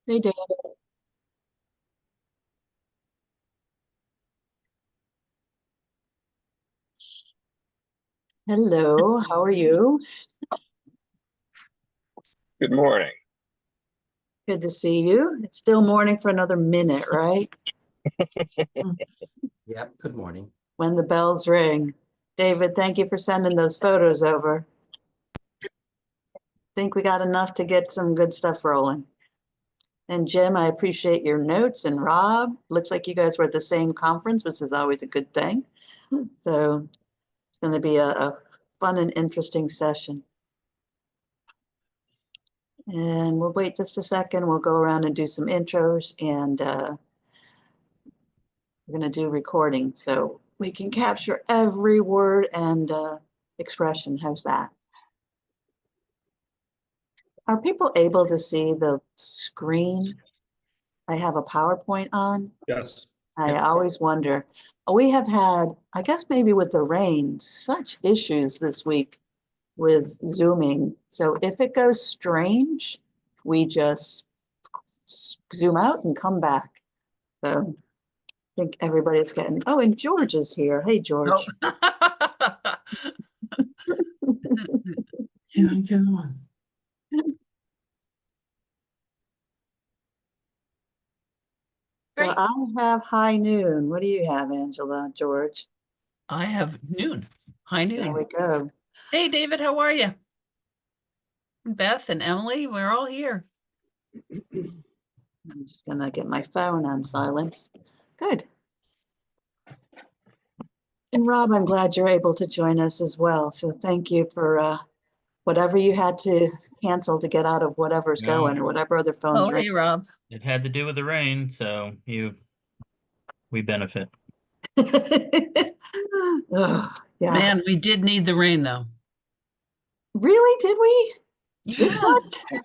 Hey, David. Hello, how are you? Good morning. Good to see you. It's still morning for another minute, right? Mm. Yep, good morning. When the bells ring. David, thank you for sending those photos over. Think we got enough to get some good stuff rolling. And Jim, I appreciate your notes. And Rob, looks like you guys were at the same conference, which is always a good thing. So it's going to be a fun and interesting session. And we'll wait just a second. We'll go around and do some intros and we're going to do recording so we can capture every word and expression. How's that? Are people able to see the screen? I have a PowerPoint on. Yes. I Yep. always wonder. We have had, I guess maybe with the rain, such issues this week with Zooming. So if it goes strange, we just zoom out and come back. So I think everybody's getting, oh, and George is here. Hey, Oh. George. Yeah, come on. So Great. I have high noon. What do you have, Angela, George? I have noon, high There we noon. go. Hey, David, how are you? Beth and Emily, we're all here. I'm just gonna get my phone on silence. Good. And Rob, I'm glad you're able to join us as well. So thank you for whatever you had to cancel to get out of whatever's No. going or whatever other phones Oh, ring. hey, Rob. It had to do with the rain, so we benefit. Oh, yeah. Man, we did need the rain, though. Really? Did we? This Yes. much?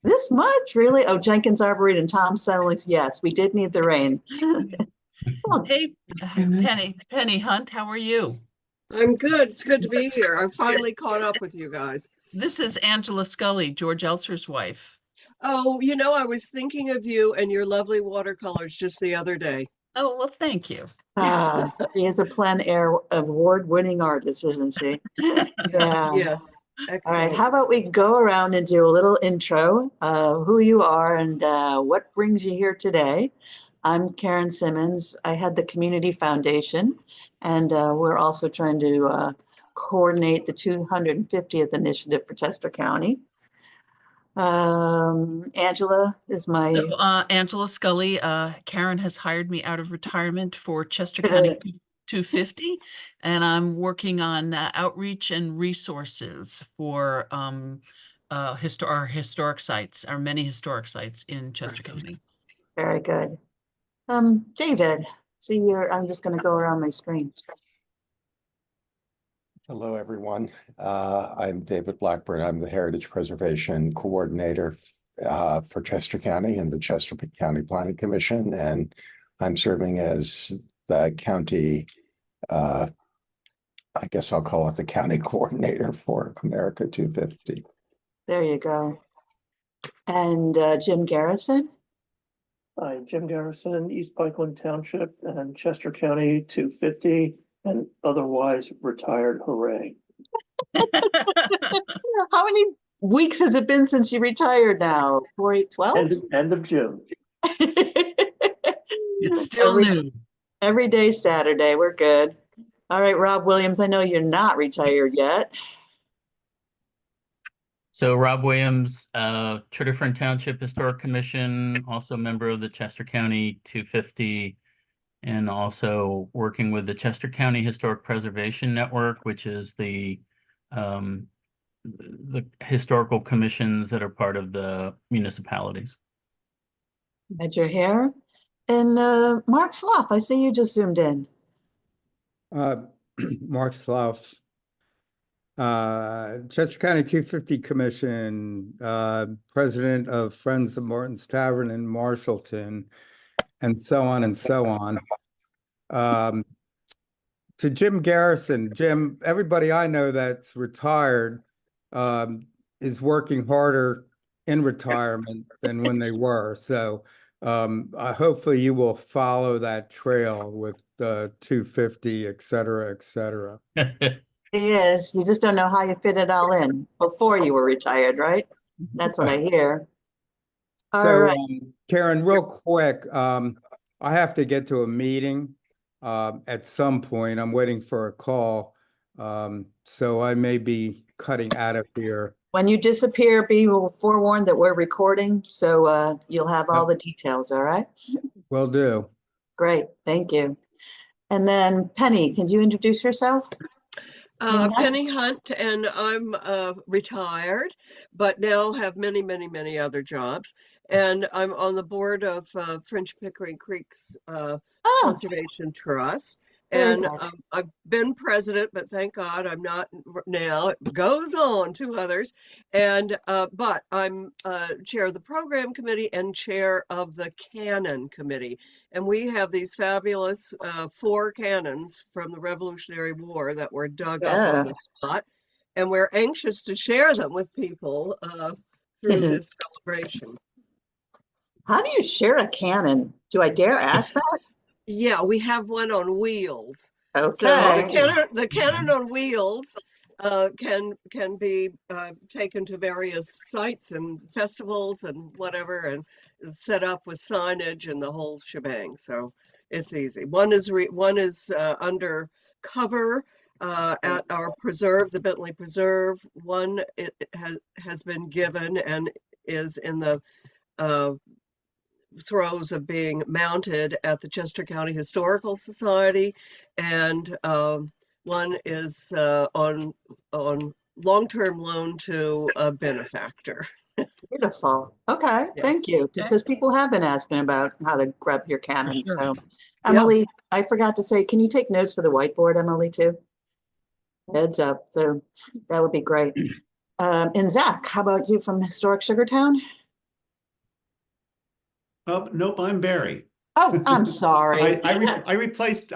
This much? Really? Oh, Jenkins Arboretum, Tom settling. Yes, we did need the rain. Oh, Hey, Penny Hunt, how are you? I'm good. It's good to be here. I'm finally caught up with you guys. This is Angela Scully, George Elser's wife. Oh, I was thinking of you and your lovely watercolors just the other day. Oh, well, thank you. she is a plein air award-winning artist, isn't she? Yeah. Yes, All right. excellent. How about we go around and do a little intro of who you are and what brings you here today? I'm Karen Simmons. I had the Community Foundation, and we're also trying to coordinate the 250th initiative for Chester County. Angela is my So, Angela Scully, Karen has hired me out of retirement for Chester County 250, and I'm working on outreach and resources for our historic sites, our many historic sites in Chester County. very good. David, see here, I'm just going to go around my screen. Hello, everyone. I'm David Blackburn. I'm the Heritage Preservation Coordinator for Chester County and the Chester County Planning Commission, and I'm serving as the county, I guess I'll call it the county coordinator for America 250. There you go. And Jim Garrison. Hi, Jim Garrison, East Pikeland Township and Chester County 250 and otherwise retired. Hooray. How many weeks has it been since you retired now? 4, 8, 12? End of June. It's still every, new. every day Saturday. We're good. All right, Rob Williams, I know you're not retired yet. So Rob Williams, Tredyffrin Township Historic Commission, also member of the Chester County 250, and also working with the Chester County Historic Preservation Network, which is the historical commissions that are part of the municipalities. Had your hair. And Mark Slough, I see you just zoomed in. Mark Slough, Chester County 250 Commission, president of Friends of Martin's Tavern in Marshallton, and so on and so on. To Jim Garrison, Jim, everybody I know that's retired is working harder in retirement than when they were. So hopefully you will follow that trail with the 250, et cetera, et cetera. He is. You just don't know how you fit it all in before you were retired, right? That's what I hear. All So, right. Karen, real quick, I have to get to a meeting at some point. I'm waiting for a call. So I may be cutting out of here. When you disappear, be forewarned that we're recording, so you'll have all the details, all right? Will do. Great, thank you. And then Penny, can you introduce yourself? Penny Hunt, and I'm retired, but now have many, many, many other jobs. And I'm on the board of French Pickering Creek's Conservation Trust. Very And good. I've been president, but thank God I'm not now. It goes on to others. And but I'm chair of the program committee and chair of the canon committee. And we have these fabulous 4 cannons from the Revolutionary War that were dug up on the spot. And we're anxious to share them with people through this celebration. How do you share a cannon? Do I dare ask that? Yeah, we have one on wheels. Okay. So the cannon on wheels can be taken to various sites and festivals and whatever, and set up with signage and the whole shebang. So it's easy. One is under cover at our preserve, the Bentley Preserve. One it has been given and is in the throes of being mounted at the Chester County Historical Society, and one is on long-term loan to a benefactor. Beautiful. Okay, Yeah. thank you. Because people have been asking about how to grab your cannon. Sure. So, Emily, I forgot to say, can you take notes for the whiteboard, Emily, too? Heads up. So that would be great. And Zach, how about you from Historic Sugartown? Oh, nope, I'm Barry. Oh, I'm sorry. I replaced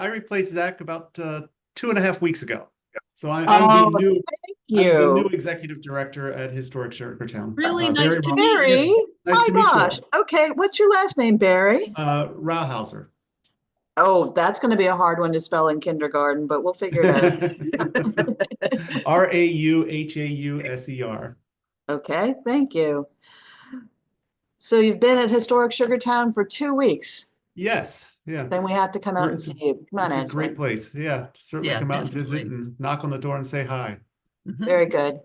Zach about 2.5 weeks ago. So I'm Oh, the new thank I'm the new you. executive director at Historic Sugartown. Really nice to meet Barry, you. Nice my to meet gosh. you. Okay, what's your last name, Barry? Rauhauser. Oh, that's going to be a hard one to spell in kindergarten, but we'll figure it out. Rauhauser. Okay, thank you. So you've been at Historic Sugartown for 2 weeks. Yes, yeah. Then we have to come out and see you. Come on, It's a Angela. great place. Yeah, certainly Yeah, come out and visit definitely. and knock on the door and say hi. Mhm. Very good.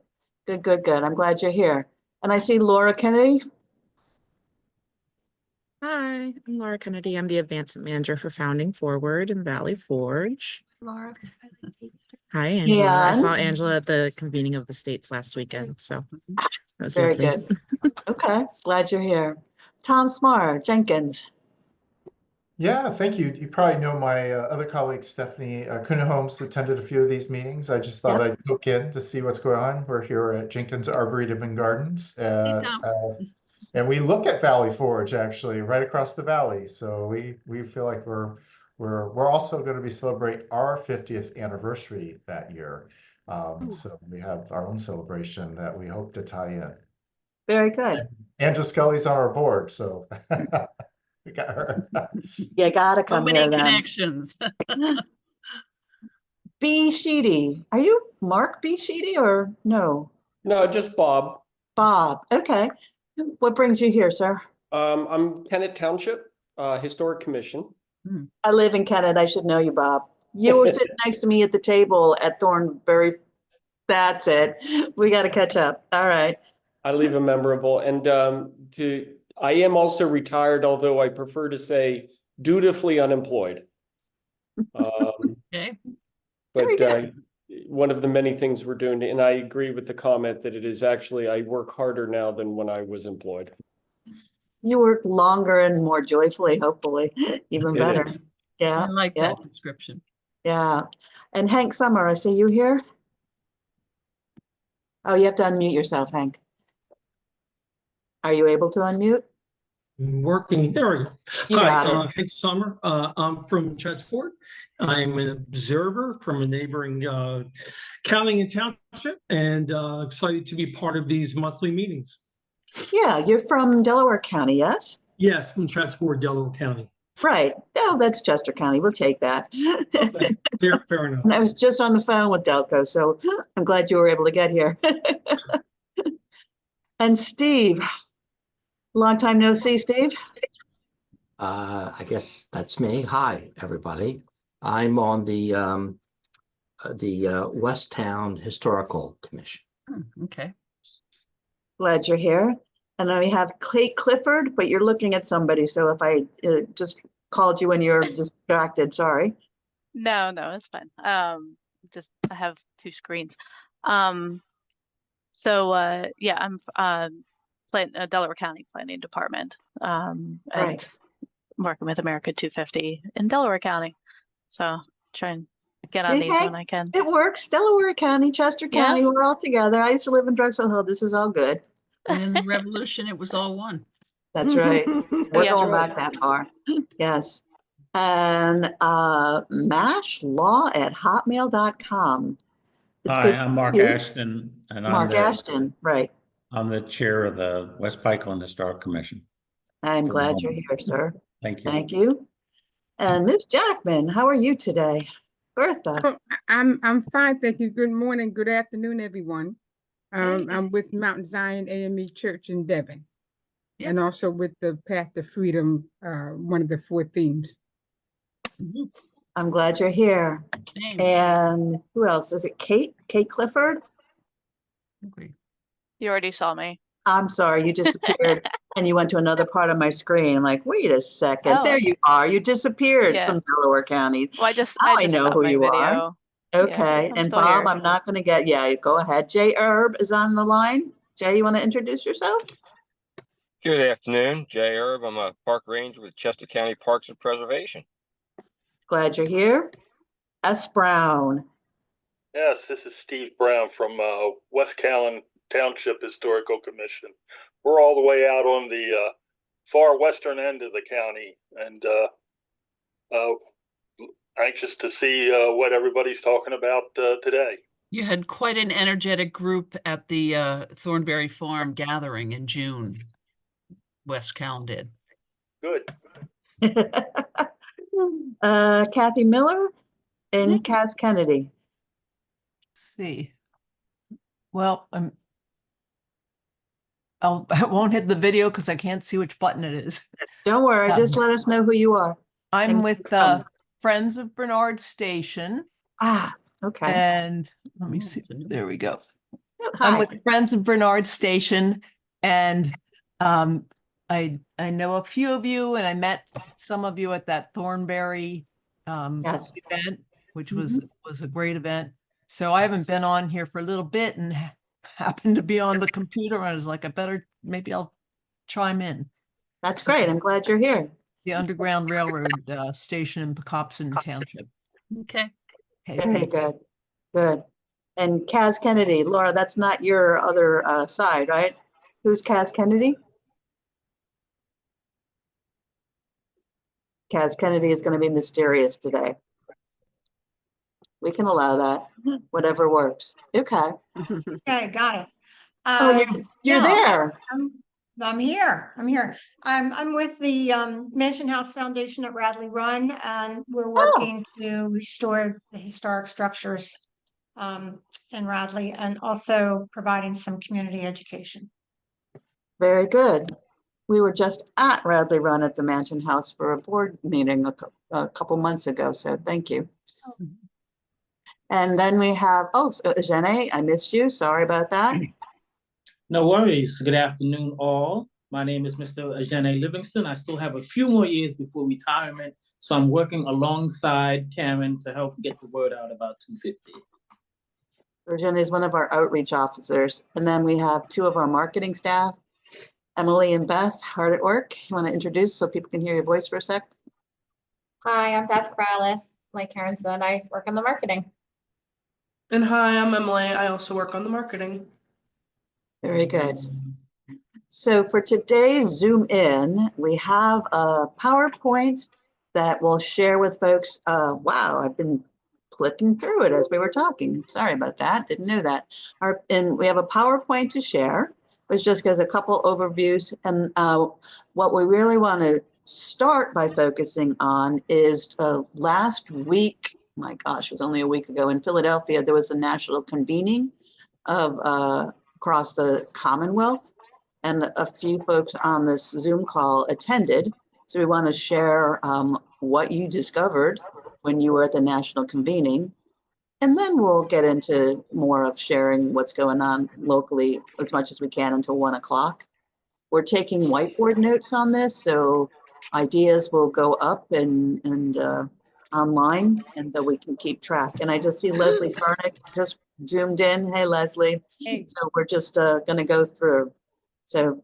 Good, good, good. I'm glad you're here. And I see Laura Kennedy. Hi, I'm Laura Kennedy. I'm the Advancement Manager for Founding Forward in Valley Forge. Laura. Hi, Angela. I saw And Angela at the convening of the states last weekend, so that was very lovely. good. Okay, glad you're here. Tom Smar, Jenkins. Yeah, thank you. You probably know my other colleague, Stephanie Kuhn-Holmes, attended a few of these meetings. I just thought I'd poke in to see what's going on. We're here at Jenkins Arboretum and Gardens. Hey, Tom. And we look at Valley Forge actually right across the valley. So we feel like we're also going to be celebrate our 50th anniversary that year. So we have our own celebration that we hope to tie in. Very good. Andrew Scully's on our board, so we got her. You gotta So come many here then. connections. B. Sheedy. Are you Mark B. Sheedy or no? No, just Bob. Bob. Okay. What brings you here, sir? I'm Kennett Township Historic Commission. I live in Kennett. I should know you, Bob. You were sitting next to me at the table at Thornbury. That's it. We got to catch up. All right. I leave a memorable, and I am also retired, although I prefer to say dutifully unemployed. Okay. But one of the many things we're doing, and I agree with the comment that it is actually, I work harder now than when I was employed. You work longer and more joyfully, hopefully, even better. Yeah. I like yeah, that description. yeah. And Hank Summer, I see you here. Oh, you have to unmute yourself, Hank. Are you able to unmute? Working. There we go. You Hi, got it. Hank Summer. I'm from Tretford. I'm an observer from a neighboring county and township, and excited to be part of these monthly meetings. Yeah, you're from Delaware County, yes? Yes, from Transport, Delaware County. Right. Oh, that's Chester County. We'll take that. Okay, fair enough. And I was just on the phone with Delco, so I'm glad you were able to get here. And Steve, long time no see, Steve. I guess that's me. Hi, everybody. I'm on the West Town Historical Commission. Okay. Glad you're here. And then we have Clay Clifford, but you're looking at somebody. So if I just called you when you're distracted, sorry. No, it's fine. Just I have two screens. Yeah, I'm Delaware County Planning Department. And Right. working with America 250 in Delaware County. So try and get on See, these hey, when I can. it works. Delaware County, Chester Yeah. County, we're all together. I used to live in Drexel Hill. This is all good. And in the revolution, it was all one. That's right. We're Yeah. going back that far. Yes. And mashlaw@hotmail.com. It's Hi, good. I'm Mark You? Ashton, and Mark Ashton, right. I'm the chair of the West Pikeland Historic Commission. I'm for glad you're Vermont. here, sir. Thank you. Thank you. And Miss Jackman, how are you today? Bertha. Oh, I'm fine, thank you. Good morning, good afternoon, everyone. I'm with Mount Zion AME Church in Devon, Yep. and also with the Path to Freedom, one of the 4 themes. I'm glad you're here. Same. And who else? Is it Kate? Kate Clifford? Okay. You already saw me. I'm sorry, you disappeared and you went to another part of my screen. I'm like, wait a second. Oh. There you are. You disappeared Yeah. from Delaware County. Well, I just Now I know stopped who my you are. video. Okay. I'm And still Bob, here. I'm not going to get, yeah, go ahead. Jay Erb is on the line. Jay, you want to introduce yourself? Good afternoon, Jay Erb. I'm a park ranger with Chester County Parks and Preservation. Glad you're here. S. Brown. Yes, this is Steve Brown from West Callan Township Historical Commission. We're all the way out on the far western end of the county, and anxious to see what everybody's talking about today. You had quite an energetic group at the Thornberry Farm gathering in June. West Callan did. Good. Kathy Miller and Kaz Kennedy. See. Well, I won't hit the video because I can't see which button it is. Don't worry, just let us know who you are. I'm And with Friends of Bernard Station. Ah, okay. And let me see. There we go. Hi. I'm with Friends of Bernard Station, and I know a few of you, and I met some of you at that Thornberry event, which was a great event. So I haven't been on here for a little bit, and happened to be on the computer. And I was like, maybe I'll chime in. That's great. I'm glad you're here. The Underground Railroad station in Pocopson Township. Okay. Very good. Good. And Kaz Kennedy, Laura, that's not your other side, right? Who's Kaz Kennedy? Kaz Kennedy is going to be mysterious today. We can allow that. Whatever works. Okay. Okay, got it. Oh, you're there. I'm here. I'm with the Mansion House Foundation at Radley Run, and we're working to restore the historic structures in Radley, and also providing some community education. Very good. We were just at Radley Run at the Mansion House for a board meeting a couple months ago, so thank you. And then we have, Jenny, I missed you. Sorry about that. No worries. Good afternoon, all. My name is Mr. Ajane Livingston. I still have a few more years before retirement, so I'm working alongside Karen to help get the word out about 250. Virginia is one of our outreach officers. And then we have 2 of our marketing staff, Emily and Beth, hard at work. You want to introduce so people can hear your voice for a sec? Hi, I'm Beth Corrales. Like Karen said, I work on the marketing. And hi, I'm Emily. I also work on the marketing. Very good. So for today's Zoom in, we have a PowerPoint that we'll share with folks. Wow, I've been clicking through it as we were talking. Sorry about that. Didn't know that. And we have a PowerPoint to share. was just as a couple overviews. And what we really want to start by focusing on is last week, my gosh, it was only a week ago in Philadelphia, there was a national convening of across the Commonwealth, and a few folks on this Zoom call attended. So we want to share what you discovered when you were at the national convening. And then we'll get into more of sharing what's going on locally as much as we can until 1 o'clock. We're taking whiteboard notes on this, so ideas will go up and online, and that we can keep track. And I just see Leslie Karnick just zoomed in. Hey, Leslie. Hey. So we're just going to go through. So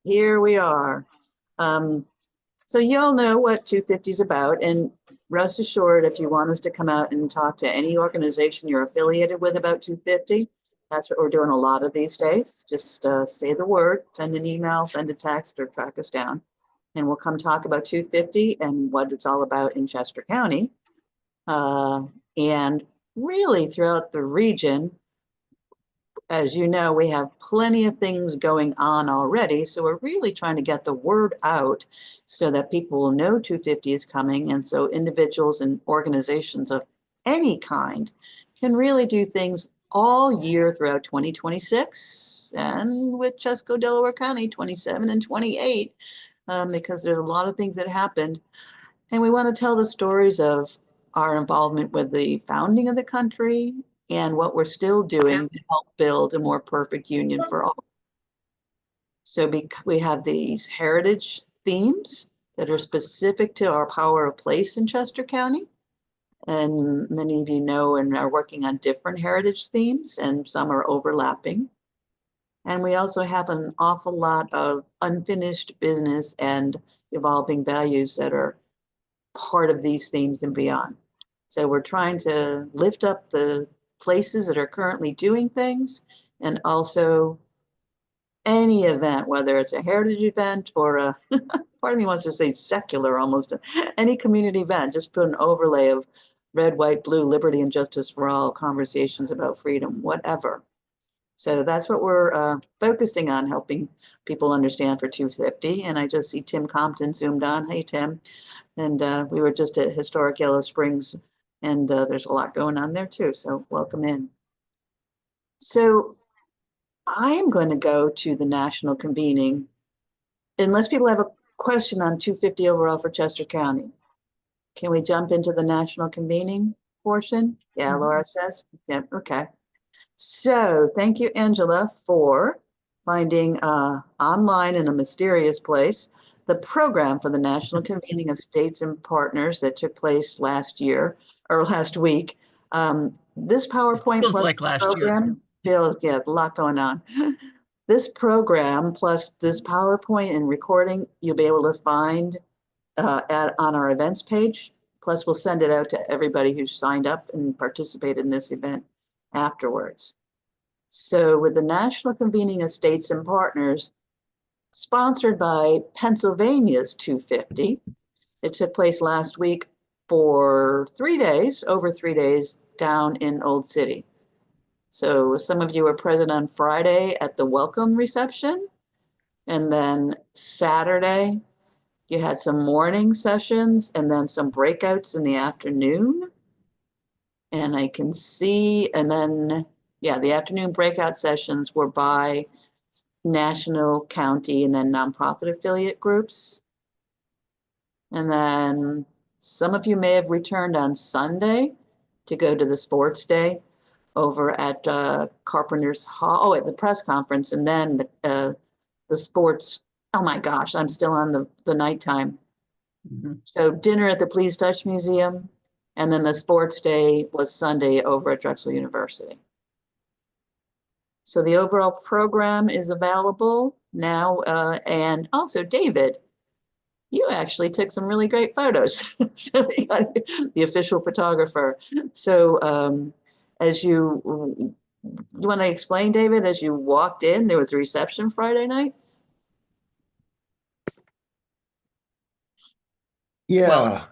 here we are. So you all know what 250 is about, and rest assured, if you want us to come out and talk to any organization you're affiliated with about 250, that's what we're doing a lot of these days. Just say the word, send an email, send a text, or track us down, and we'll come talk about 250 and what it's all about in Chester County. And really throughout the region, as you know, we have plenty of things going on already. So we're really trying to get the word out so that people will know 250 is coming. And so individuals and organizations of any kind can really do things all year throughout 2026 and with Chesco, Delaware County, 27 and 28, because there's a lot of things that happened. And we want to tell the stories of our involvement with the founding of the country and what we're still doing to help build a more perfect union for all. So we have these heritage themes that are specific to our power of place in Chester County. And many of you know and are working on different heritage themes, and some are overlapping. And we also have an awful lot of unfinished business and evolving values that are part of these themes and beyond. So we're trying to lift up the places that are currently doing things, and also any event, whether it's a heritage event or a, part of me wants to say secular almost, any community event, just put an overlay of red, white, blue, liberty and justice for all, conversations about freedom, whatever. So that's what we're focusing on, helping people understand for 250. And I just see Tim Compton zoomed on. Hey, Tim. And we were just at Historic Yellow Springs, and there's a lot going on there too. So welcome in. So I am going to go to the national convening, unless people have a question on 250 overall for Chester County. Can we jump into the national convening portion? Yeah, Laura says. Yeah, okay. So thank you, Angela, for finding online in a mysterious place the program for the national convening of states and partners that took place last year or last week. This PowerPoint Feels plus like last year. program feels, yeah, a lot going on. This program plus this PowerPoint and recording, you'll be able to find on our events page. Plus, we'll send it out to everybody who's signed up and participated in this event afterwards. So with the National Convening of States and Partners, sponsored by Pennsylvania's 250, it took place last week for 3 days, over 3 days, down in Old City. So some of you were present on Friday at the welcome reception, and then Saturday, you had some morning sessions and then some breakouts in the afternoon. And I can see, and then, yeah, the afternoon breakout sessions were by national, county, and then nonprofit affiliate groups. And then some of you may have returned on Sunday to go to the sports day over at Carpenter's Hall, oh, at the press conference, and then the sports, oh my gosh, I'm still on the nighttime. So dinner at the Please Touch Museum, and then the sports day was Sunday over at Drexel University. So the overall program is available now. And also, David, you actually took some really great photos. So we got the official photographer. So as you want to explain, David, as you walked in, there was a reception Friday night? Yeah,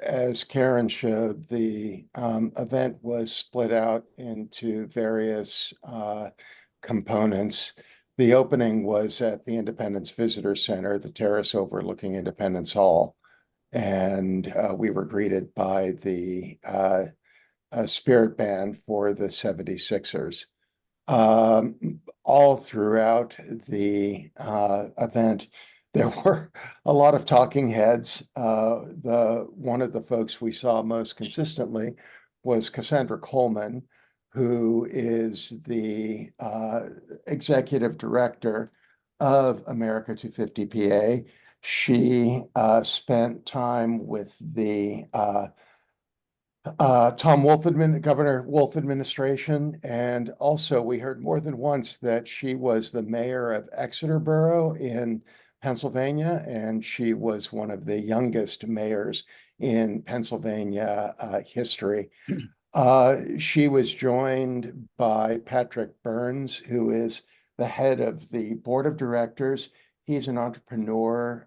as Karen showed, the event was split out into various components. The opening was at the Independence Visitor Center, the terrace overlooking Independence Hall. And we were greeted by the spirit band for the 76ers. All throughout the event, there were a lot of talking heads. One of the folks we saw most consistently was Cassandra Coleman, who is the executive director of America 250 PA. She spent time with the Governor Wolf administration. And also we heard more than once that she was the mayor of Exeter Borough in Pennsylvania, and she was one of the youngest mayors in Pennsylvania history. She was joined by Patrick Burns, who is the head of the board of directors. He's an entrepreneur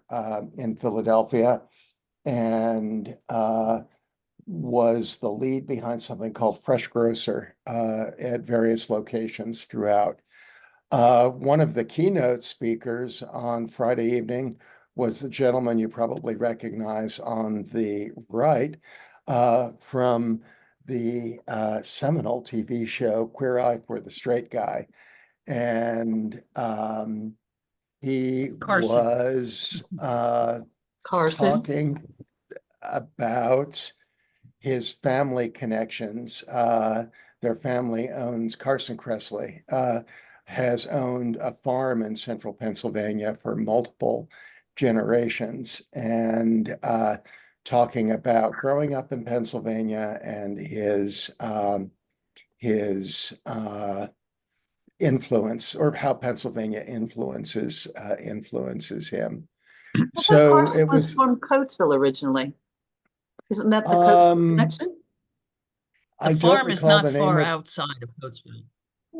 in Philadelphia, and was the lead behind something called Fresh Grocer at various locations throughout. One of the keynote speakers on Friday evening was the gentleman you probably recognize on the right from the seminal TV show Queer Eye for the Straight Guy. And he Carson. was Carson. talking about his family connections. Their family owns, Carson Kressley, has owned a farm in central Pennsylvania for multiple generations, and talking about growing up in Pennsylvania and his influence, or how Pennsylvania influences him. I thought So Carson it was was from Coatesville originally. Isn't that the Coatesville connection? The I don't farm is recall not the name far of outside of Coatesville.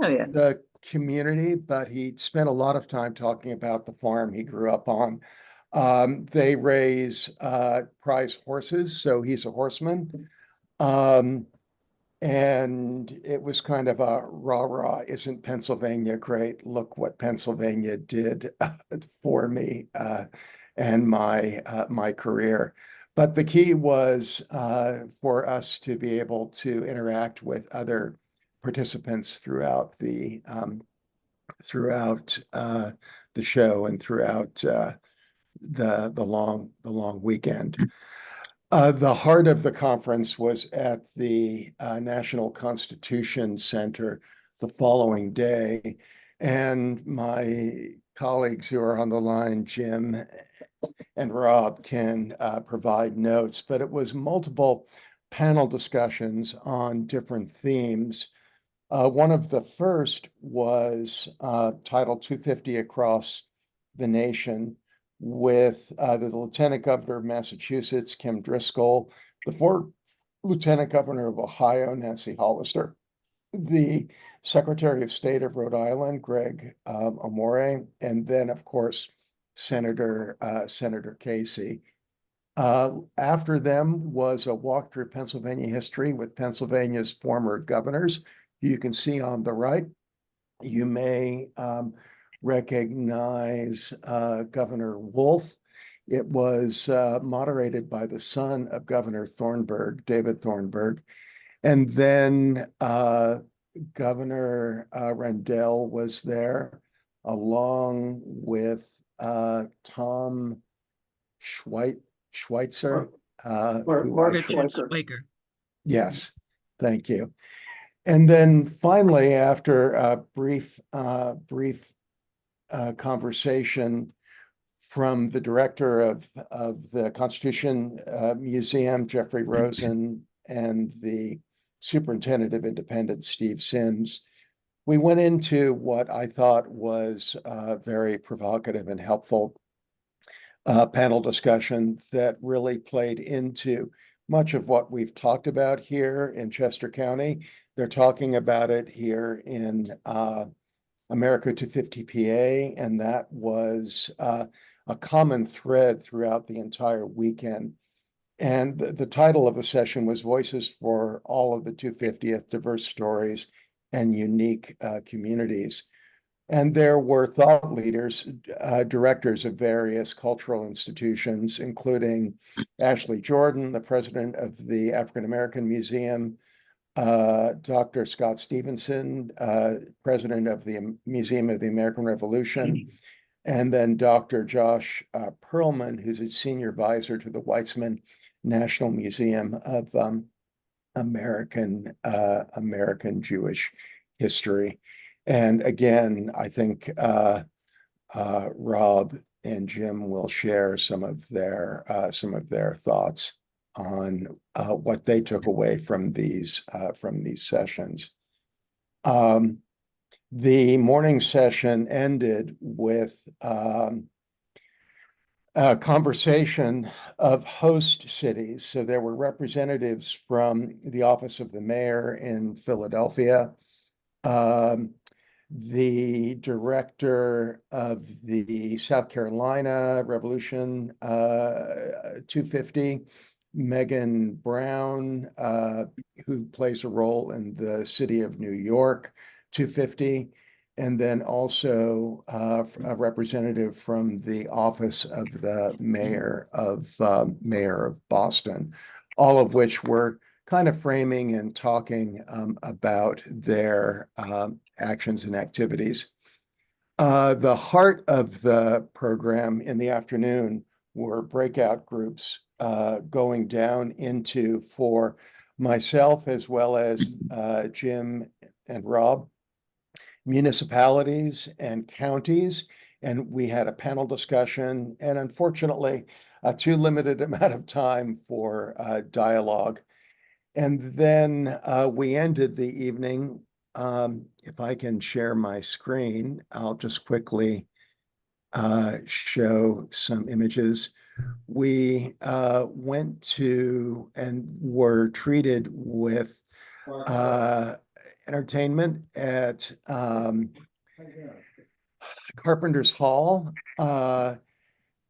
Oh, yeah. the community, but he spent a lot of time talking about the farm he grew up on. They raise prize horses, so he's a horseman. And it was kind of a rah-rah, isn't Pennsylvania great? Look what Pennsylvania did for me and my career. But the key was for us to be able to interact with other participants throughout the show and throughout the long weekend. The heart of the conference was at the National Constitution Center the following day. And my colleagues who are on the line, Jim and Rob, can provide notes, but it was multiple panel discussions on different themes. One of the first was Title 250 across the nation, with the Lieutenant Governor of Massachusetts, Kim Driscoll, the former Lieutenant Governor of Ohio, Nancy Hollister, the Secretary of State of Rhode Island, Greg Amore, and then, of course, Senator Casey. After them was a walk through Pennsylvania history with Pennsylvania's former governors. You can see on the right. You may recognize Governor Wolf. It was moderated by the son of Governor Thornburgh, David Thornburgh. And then Governor Rendell was there, along with Tom Schweitzer. Richard Schweiker. Yes, thank you. And then finally, after a brief conversation from the director of the Constitution Museum, Jeffrey Rosen, and the superintendent of Independence, Steve Sims, we went into what I thought was a very provocative and helpful panel discussion that really played into much of what we've talked about here in Chester County. They're talking about it here in America 250 PA, and that was a common thread throughout the entire weekend. And the title of the session was Voices for All of the 250th, Diverse Stories and Unique Communities. And there were thought leaders, directors of various cultural institutions, including Ashley Jordan, the president of the African American Museum, Dr. Scott Stevenson, president of the Museum of the American Revolution, and then Dr. Josh Perlman, who's a senior advisor to the Weizmann National Museum of American Jewish history. And again, I think Rob and Jim will share some of their thoughts on what they took away from these sessions. The morning session ended with a conversation of host cities. So there were representatives from the Office of the Mayor in Philadelphia, the director of the South Carolina Revolution 250, Megan Brown, who plays a role in the City of New York 250, and then also a representative from the Office of the Mayor of Boston, all of which were kind of framing and talking about their actions and activities. The heart of the program in the afternoon were breakout groups going down into, for myself as well as Jim and Rob, municipalities and counties. And we had a panel discussion, and unfortunately, a too limited amount of time for dialogue. And then we ended the evening. If I can share my screen, I'll just quickly show some images. We went to and were treated with entertainment at Carpenter's Hall,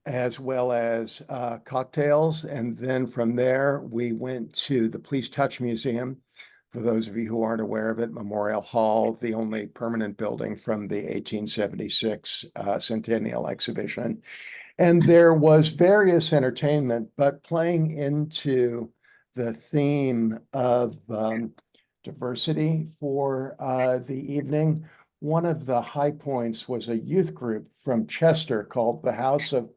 as well as cocktails. And then from there, we went to the Please Touch Museum. For those of you who aren't aware of it, Memorial Hall, the only permanent building from the 1876 Centennial Exhibition. And there was various entertainment, but playing into the theme of diversity for the evening, one of the high points was a youth group from Chester called the House of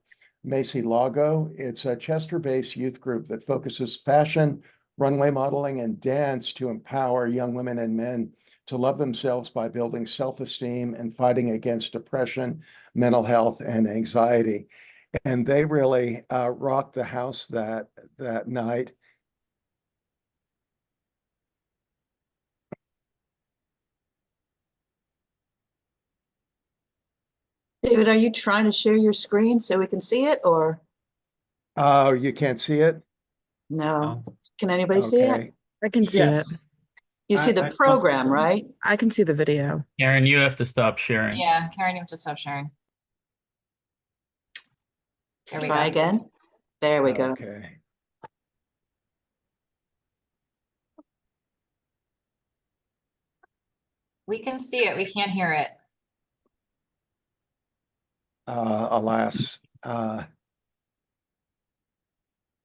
Macy Lago. It's a Chester-based youth group that focuses fashion, runway modeling, and dance to empower young women and men to love themselves by building self-esteem and fighting against depression, mental health, and anxiety. And they really rocked the house that night. David, are you trying to share your screen so we can see it, or? Oh, you can't see it? No. Can anybody see it? Okay. I can see it. You see the program, right? I can see the video. Karen, you have to stop sharing. Yeah, Karen, you have to stop sharing. There we Try go. again. There we go. Okay. We can see it. We can't hear it. Alas. But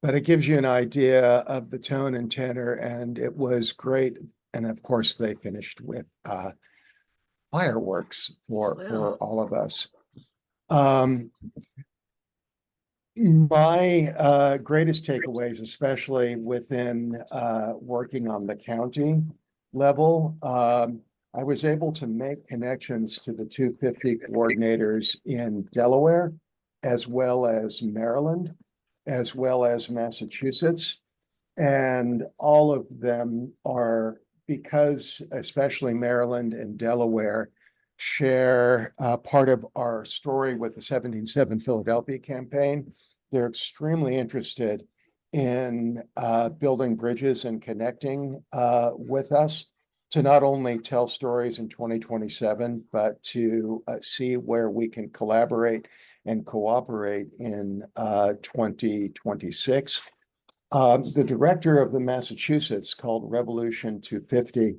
it gives you an idea of the tone and tenor, and it was great. And of course, they finished with fireworks for all of us. My greatest takeaways, especially within working on the county level, I was able to make connections to the 250 coordinators in Delaware, as well as Maryland, as well as Massachusetts. And all of them are, because especially Maryland and Delaware share part of our story with the 17-7 Philadelphia campaign. They're extremely interested in building bridges and connecting with us to not only tell stories in 2027, but to see where we can collaborate and cooperate in 2026. The director of the Massachusetts, called Revolution 250,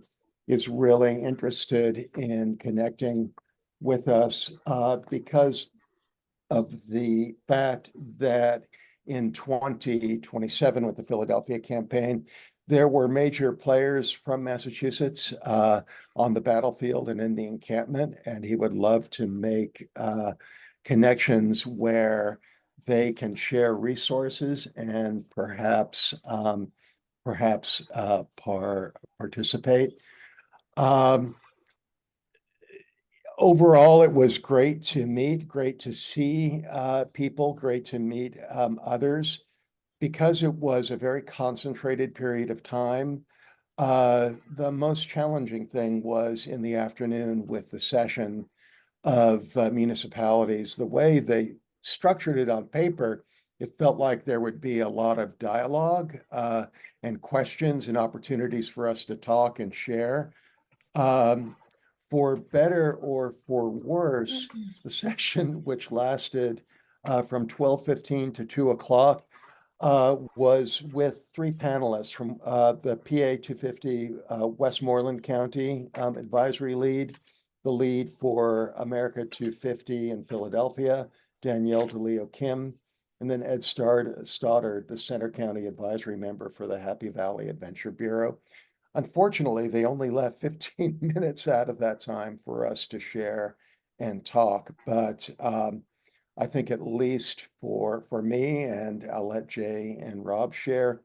is really interested in connecting with us because of the fact that in 2027 with the Philadelphia campaign, there were major players from Massachusetts on the battlefield and in the encampment, and he would love to make connections where they can share resources and perhaps participate. Overall, it was great to meet, great to see people, great to meet others. Because it was a very concentrated period of time, the most challenging thing was in the afternoon with the session of municipalities. The way they structured it on paper, it felt like there would be a lot of dialogue and questions and opportunities for us to talk and share. For better or for worse, the session, which lasted from 12:15 to 2 o'clock, was with three panelists from the PA 250 Westmoreland County Advisory Lead, the lead for America 250 in Philadelphia, Danielle DeLeo Kim, and then Ed Stoddard, the Center County Advisory Member for the Happy Valley Adventure Bureau. Unfortunately, they only left 15 minutes out of that time for us to share and talk, but I think at least for me, and I'll let Jay and Rob share,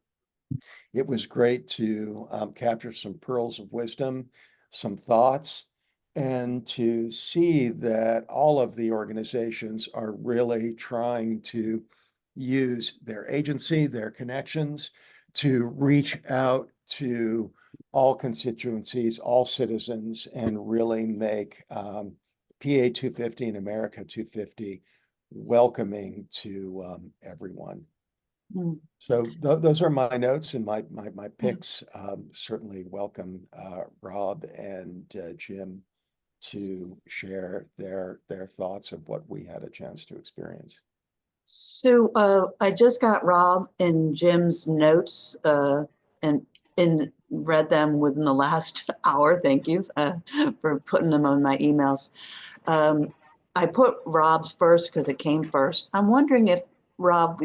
it was great to capture some pearls of wisdom, some thoughts, and to see that all of the organizations are really trying to use their agency, their connections, to reach out to all constituencies, all citizens, and really make PA 250 and America 250 welcoming to everyone. So those are my notes and my picks. Certainly welcome Rob and Jim to share their thoughts of what we had a chance to experience. So I just got Rob and Jim's notes and read them within the last hour. Thank you for putting them on my emails. I put Rob's first because it came first. I'm wondering if, Rob,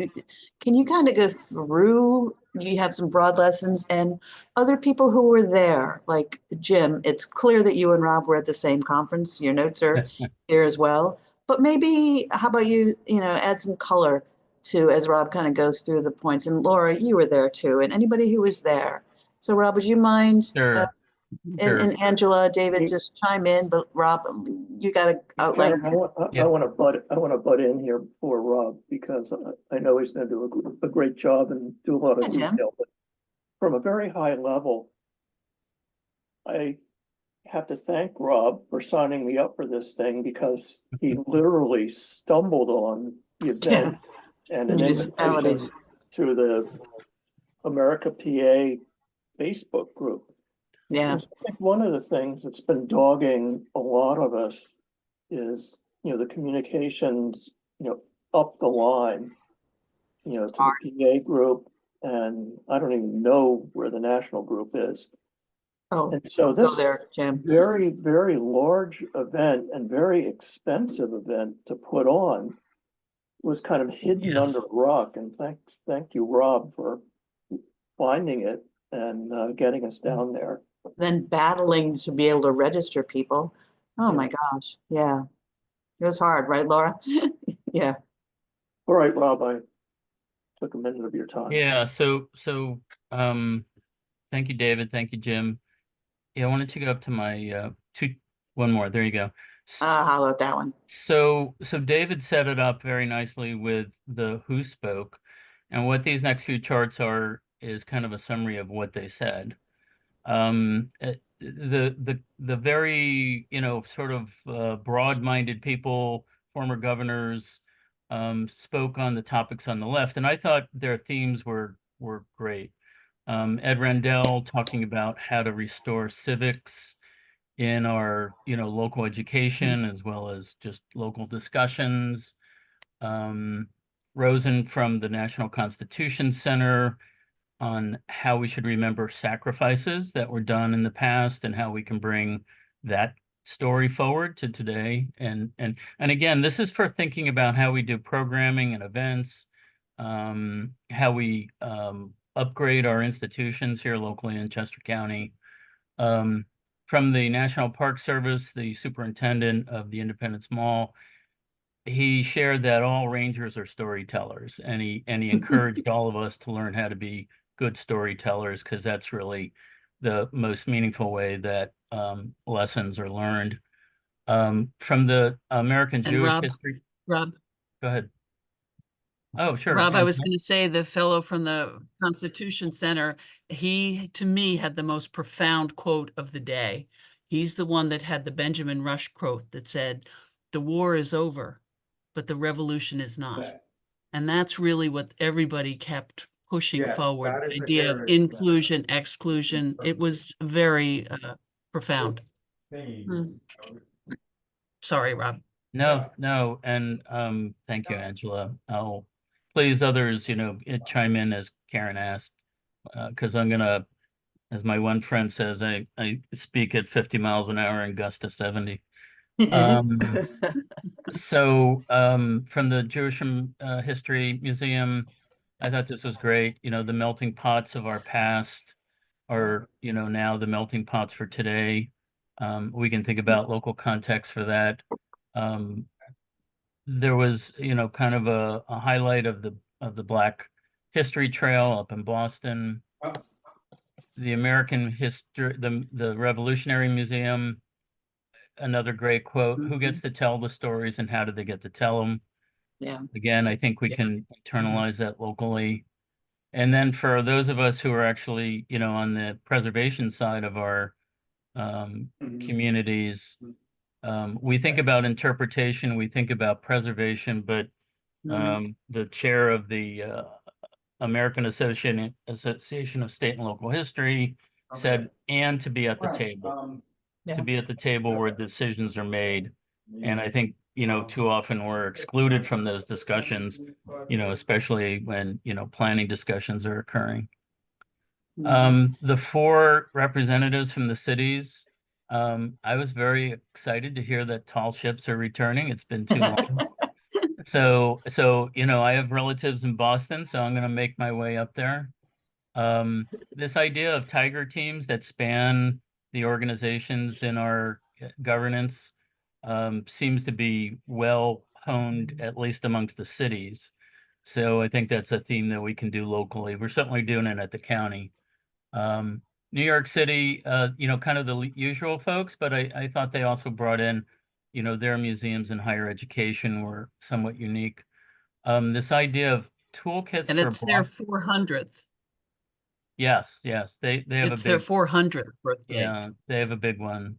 can you kind of go through, you had some broad lessons and other people who were there, like Jim, it's clear that you and Rob were at the same conference. Your notes are here as well. But maybe, how about you add some color to, as Rob kind of goes through the points. And Laura, you were there too, and anybody who was there. So Rob, would you mind? Sure. And Angela, David, just chime in, but Rob, you got to outline. I want to butt in here before Rob, because I know he's going to do a great job and do a lot of detail. But from a very high level, I have to thank Rob for signing me up for this thing, because he literally stumbled on the event and an invitation through the America PA Facebook group. Yeah. I think one of the things that's been dogging a lot of us is, the communications, up the line, to the PA group, and I don't even know where the national group is. Oh, and so this there, Jim. very, very large event and very expensive event to put on was kind of hidden under a rock. And thank you, Rob, for finding it and getting us down there. Then battling to be able to register people. Oh my gosh. Yeah. It was hard, right, Laura? Yeah. All right, Rob, I took a minute of your time. Yeah, so thank you, David. Thank you, Jim. Yeah, I wanted to go up to my one more. There you go. How about that one? So David set it up very nicely with the who spoke, and what these next few charts are is kind of a summary of what they said. The very sort of broad-minded people, former governors, spoke on the topics on the left, and I thought their themes were great. Ed Rendell talking about how to restore civics in our local education as well as just local discussions. Rosen from the National Constitution Center on how we should remember sacrifices that were done in the past and how we can bring that story forward to today. And again, this is for thinking about how we do programming and events, how we upgrade our institutions here locally in Chester County. From the National Park Service, the superintendent of the Independence Mall, he shared that all rangers are storytellers, and he encouraged all of us to learn how to be good storytellers, because that's really the most meaningful way that lessons are learned. From the American And Jewish Rob, history. Rob, Go ahead. Oh, sure. Rob, I was Angela. going to say the fellow from the Constitution Center, he, to me, had the most profound quote of the day. He's the one that had the Benjamin Rush quote that said, "The war is over, but the revolution is not." And that's really what everybody kept pushing forward. that is The a idea of heritage that- inclusion, exclusion. It was very profound. Theme. Sorry, Rob. No, no, and thank you, Angela. I'll please others, chime in as Karen asked, because I'm gonna, as my one friend says, I speak at 50 miles an hour and gust to 70. So from the Jewish History Museum, I thought this was great. The melting pots of our past are, now the melting pots for today. We can think about local context for that. There was, kind of a highlight of the Black History Trail up in Boston. The American History, the Revolutionary Museum, another great quote, who gets to tell the stories and how do they get to tell them? Yeah. Again, I think we can internalize that locally. And then for those of us who are actually, on the preservation side of our communities, we think about interpretation, we think about preservation, but the chair of the American Association of State and Local History said, and to be at the table, to be at the table where decisions are made. And I think, too often we're excluded from those discussions, especially when, planning discussions are occurring. The 4 representatives from the cities, I was very excited to hear that tall ships are returning. It's been too long. So, I have relatives in Boston, so I'm going to make my way up there. This idea of tiger teams that span the organizations in our governance seems to be well honed, at least amongst the cities. So I think that's a theme that we can do locally. We're certainly doing it at the county. New York City, kind of the usual folks, but I thought they also brought in, their museums and higher education were somewhat unique. This idea of toolkits And for it's their 400th. Yes, they have It's a their big 400th birthday. yeah, they have a big one.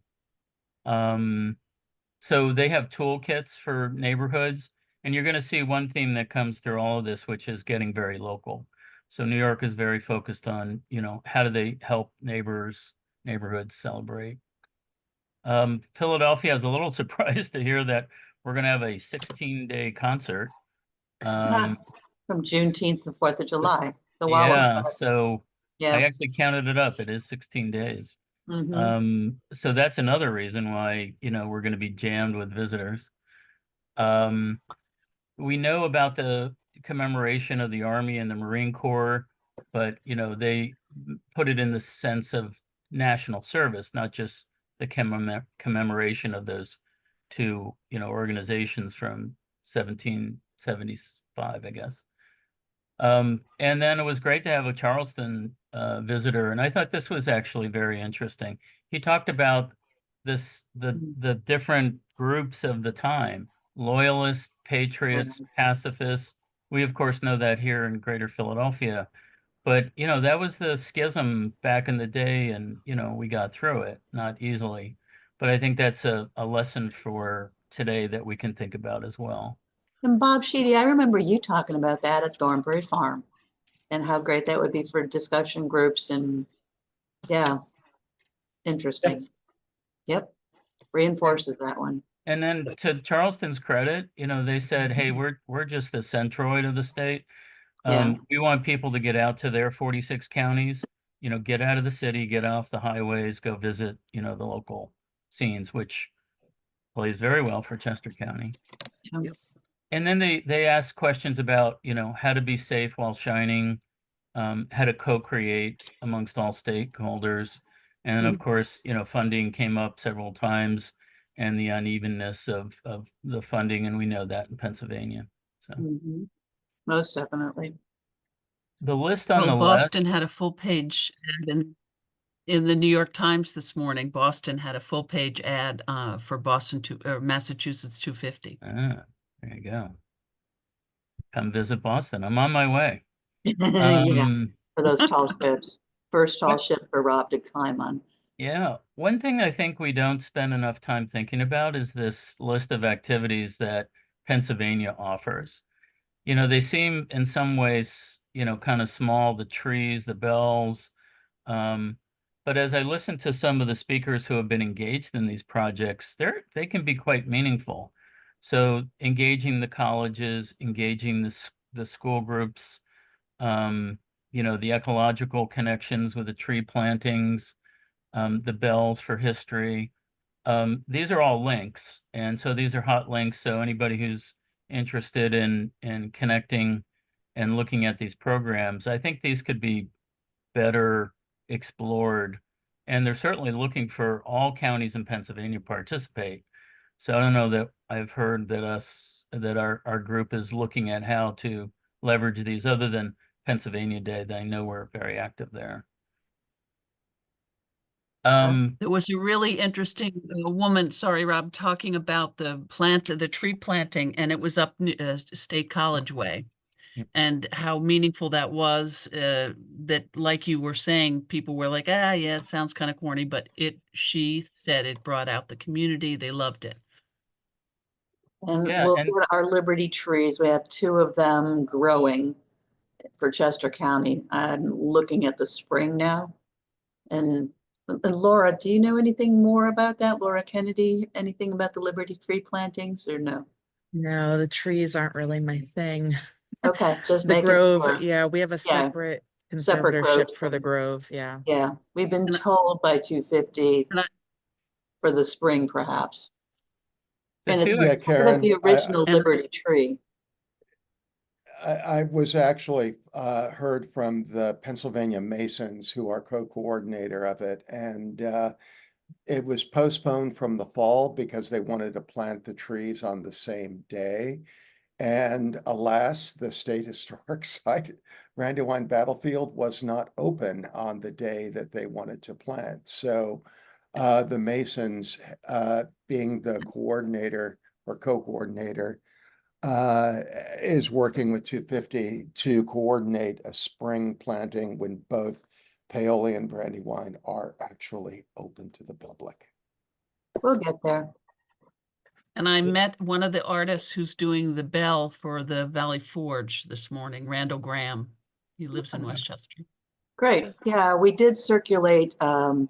So they have toolkits for neighborhoods, and you're going to see one theme that comes through all of this, which is getting very local. So New York is very focused on, how do they help neighborhoods celebrate. Philadelphia, I was a little surprised to hear that we're going to have a 16-day concert. From Juneteenth to 4th of July. The Walla Yeah, Park. so Yeah. I actually counted it up. It is 16 days. So that's another reason why, we're going to be jammed with visitors. We know about the commemoration of the Army and the Marine Corps, but, they put it in the sense of national service, not just the commemoration of those 2, organizations from 1775, I guess. And then it was great to have a Charleston visitor, and I thought this was actually very interesting. He talked about the different groups of the time: loyalists, patriots, pacifists. We of course know that here in Greater Philadelphia, but that was the schism back in the day, and we got through it, not easily. But I think that's a lesson for today that we can think about as well. And Bob Sheedy, I remember you talking about that at Thornbury Farm and how great that would be for discussion groups and yeah, interesting. Yep. Reinforces that one. And then to Charleston's credit, they said, hey, we're just the centroid of the state. We want people to get out to their 46 counties, get out of the city, get off the highways, go visit, the local scenes, which plays very well for Chester County. Yep. And then they ask questions about, how to be safe while shining, how to co-create amongst all stakeholders. And of course, funding came up several times and the unevenness of the funding, and we know that in Pennsylvania. So Most definitely. the list on Well, the left, Boston had a full page ad in the New York Times this morning. Boston had a full page ad for Massachusetts 250. there you go. Come visit Boston. I'm on my way. Yeah, for those tall ships. First tall ship for Rob to climb on. Yeah, one thing I think we don't spend enough time thinking about is this list of activities that Pennsylvania offers. They seem in some ways, kind of small, the trees, the bells. But as I listen to some of the speakers who have been engaged in these projects, they can be quite meaningful. So engaging the colleges, engaging the school groups, the ecological connections with the tree plantings, the bells for history. These are all links. And so these are hot links. So anybody who's interested in connecting and looking at these programs, I think these could be better explored. And they're certainly looking for all counties in Pennsylvania participate. So I don't know that I've heard that our group is looking at how to leverage these other than Pennsylvania Day. That I know we're very active there. There was a really interesting woman, sorry, Rob, talking about the tree planting, and it was up State College Way. Yep. And how meaningful that was, that like you were saying, people were like, yeah, it sounds kind of corny, but she said it brought out the community. They loved it. And Yeah, we'll and- go to our Liberty trees. We have 2 of them growing for Chester County. I'm looking at the spring now. And Laura, do you know anything more about that? Laura Kennedy, anything about the Liberty tree plantings or no? No, the trees aren't really my thing. Okay, just The make Grove, it. yeah, we have a separate Separate conservatorship groves for the from- Grove, yeah. Yeah, we've been told by 250 for the spring perhaps. And it's Yeah, sort of Karen, the original Liberty tree. I was actually heard from the Pennsylvania Masons, who are co-coordinator of it, and it was postponed from the fall because they wanted to plant the trees on the same day. And alas, the state historic site, Brandywine Battlefield, was not open on the day that they wanted to plant. So the Masons, being the coordinator or co-coordinator, is working with 250 to coordinate a spring planting when both Paoli and Brandywine are actually open to the public. We'll get there. And I met one of the artists who's doing the bell for the Valley Forge this morning, Randall Graham. He lives in Westchester. Great. Yeah, we did circulate on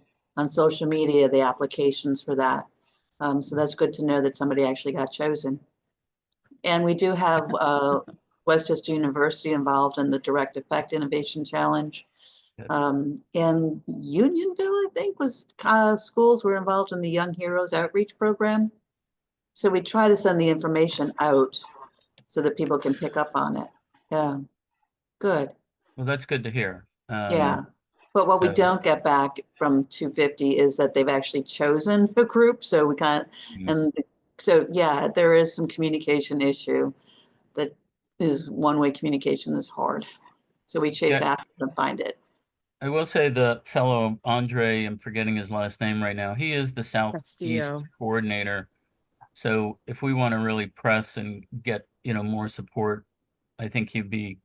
social media the applications for that. So that's good to know that somebody actually got chosen. And we do have Westchester University involved in the Direct Effect Innovation Challenge. And Unionville, I think, was schools were involved in the Young Heroes Outreach Program. So we try to send the information out so that people can pick up on it. Yeah, good. Well, that's good to hear. Yeah, but what we so- don't get back from 250 is that they've actually chosen a group. So we can't, and so yeah, there is some communication issue that is one-way communication is hard. So we chase Yeah. after them, find it. I will say the fellow Andre, I'm forgetting his last name right now. He is the Southeast Castillo. coordinator. So if we want to really press and get, more support, I think he'd be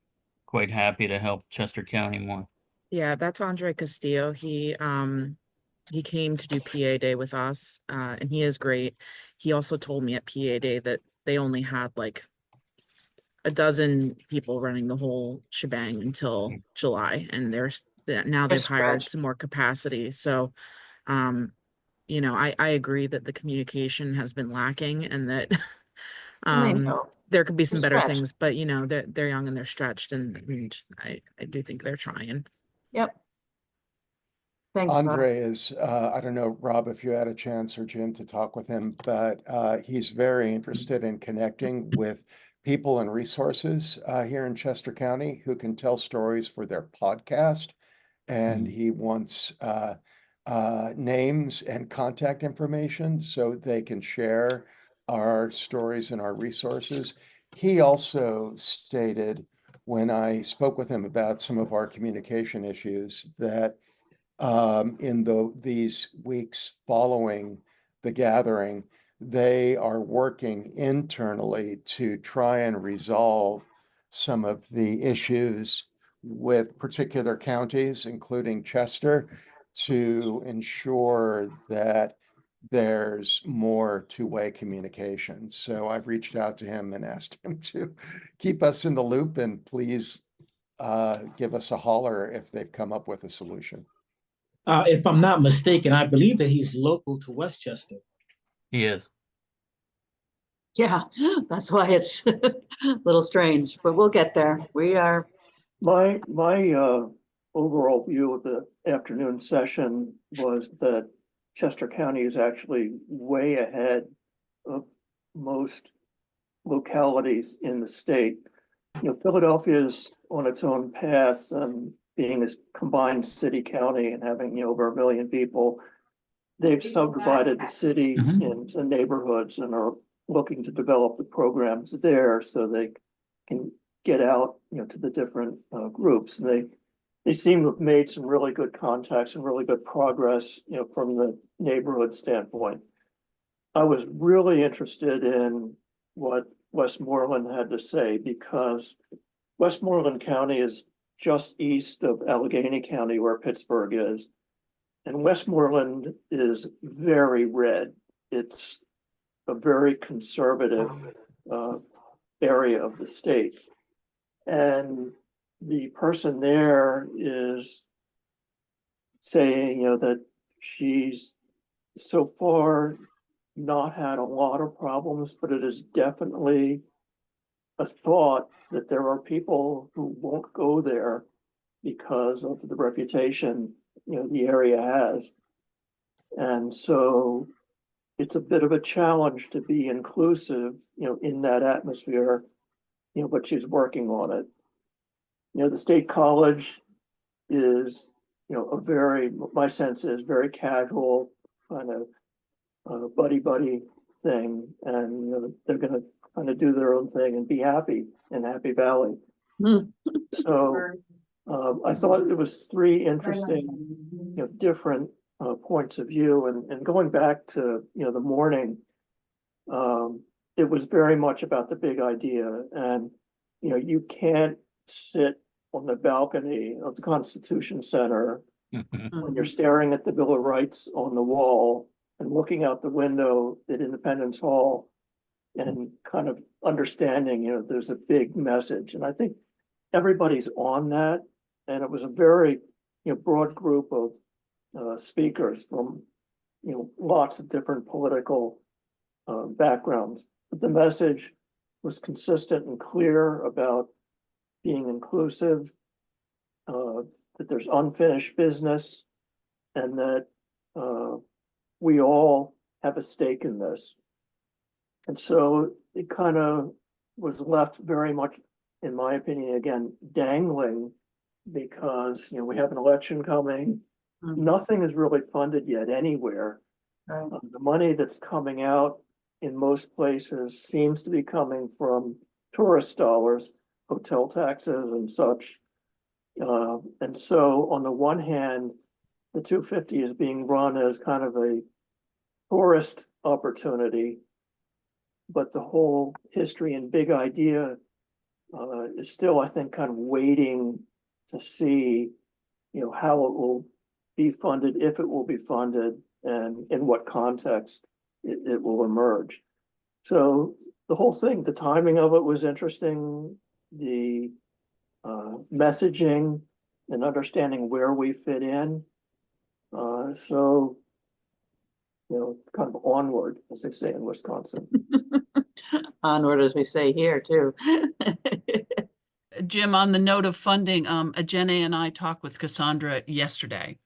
quite happy to help Chester County more. Yeah, that's Andre Castillo. He came to do PA Day with us, and he is great. He also told me at PA Day that they only had like a dozen people running the whole shebang until July, and now they've hired some more capacity. So, I agree that the communication has been lacking, and that there could be some better things, but they're young and they're stretched, and I do think they're trying. Yep. Thanks, Rob. Andre is, I don't know, Rob, if you had a chance or Jim to talk with him, but he's very interested in connecting with people and resources here in Chester County who can tell stories for their podcast. And he wants names and contact information so they can share our stories and our resources. He also stated, when I spoke with him about some of our communication issues, that in these weeks following the gathering, they are working internally to try and resolve some of the issues with particular counties, including Chester, to ensure that there's more two-way communication. So I've reached out to him and asked him to keep us in the loop and please give us a holler if they've come up with a solution. If I'm not mistaken, I believe that he's local to Westchester. He is. Yeah, that's why it's a little strange, but we'll get there. We are. My overall view of the afternoon session was that Chester County is actually way ahead of most localities in the state. Philadelphia is on its own path and being a combined city county and having over 1 million people. They've subdivided the city into neighborhoods and are looking to develop the programs there so they can get out to the different groups. And they seem to have made some really good contacts and really good progress from the neighborhood standpoint. I was really interested in what Westmoreland had to say because Westmoreland County is just east of Allegheny County where Pittsburgh is. And Westmoreland is very red. It's a very conservative area of the state. And the person there is saying, that she's so far not had a lot of problems, but it is definitely a thought that there are people who won't go there because of the reputation the area has. And so it's a bit of a challenge to be inclusive in that atmosphere, but she's working on it. The State College is my sense is very casual kind of buddy thing, and they're going to kind of do their own thing and be happy in Happy Valley. So I thought it was 3 interesting different points of view, and going back to the morning, it was very much about the big idea. And you can't sit on the balcony of the Constitution Center when you're staring at the Bill of Rights on the wall and looking out the window at Independence Hall and kind of understanding there's a big message. And I think everybody's on that, and it was a very broad group of speakers from lots of different political backgrounds. But the message was consistent and clear about being inclusive, that there's unfinished business, and that we all have a stake in this. And so it kind of was left very much, in my opinion, again, dangling, because we have an election coming. Nothing is really funded yet anywhere. The money that's coming out in most places seems to be coming from tourist dollars, hotel taxes and such. And so on the one hand, the 250 is being run as kind of a tourist opportunity, but the whole history and big idea is still, I think, kind of waiting to see, how it will be funded, if it will be funded, and in what context it will emerge. So the whole thing, the timing of it was interesting, the messaging and understanding where we fit in. So, kind of onward, as they say in Wisconsin. Onward, as we say here too. Jim, on the note of funding, Jenny and I talked with Cassandra yesterday.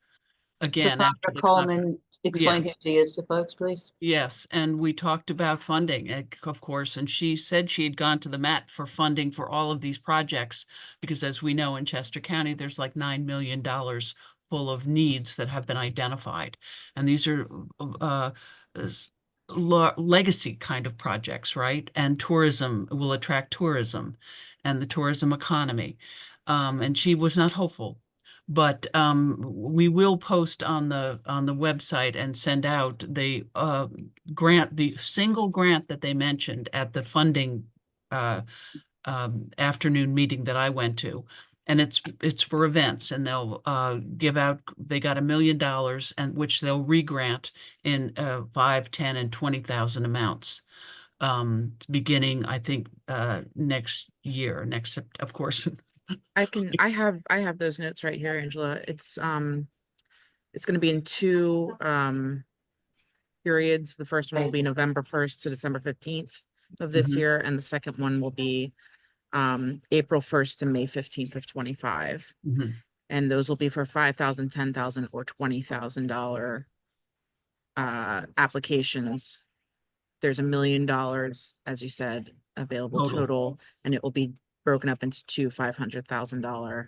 again, after Cassandra the Coleman, conference. explain who Yes. she is to folks, please. Yes, and we talked about funding, of course, and she said she had gone to the Met for funding for all of these projects, because as we know in Chester County, there's like $9 million full of needs that have been identified. And these are legacy kind of projects, right? And tourism will attract tourism and the tourism economy. And she was not hopeful. But we will post on the website and send out the grant, the single grant that they mentioned at the funding afternoon meeting that I went to. And it's for events, and they'll give out, they got $1 million, and which they'll re-grant in 5, 10, and 20,000 amounts. Beginning, I think, next year, of course. I have those notes right here, Angela. It's going to be in two periods. The first one will be November 1st to December 15th of this year, and the second one will be April 1st to May 15th of 25. And those will be for $5,000, $10,000, or $20,000 applications. There's $1 million, as you said, available total, and it will be broken up into two $500,000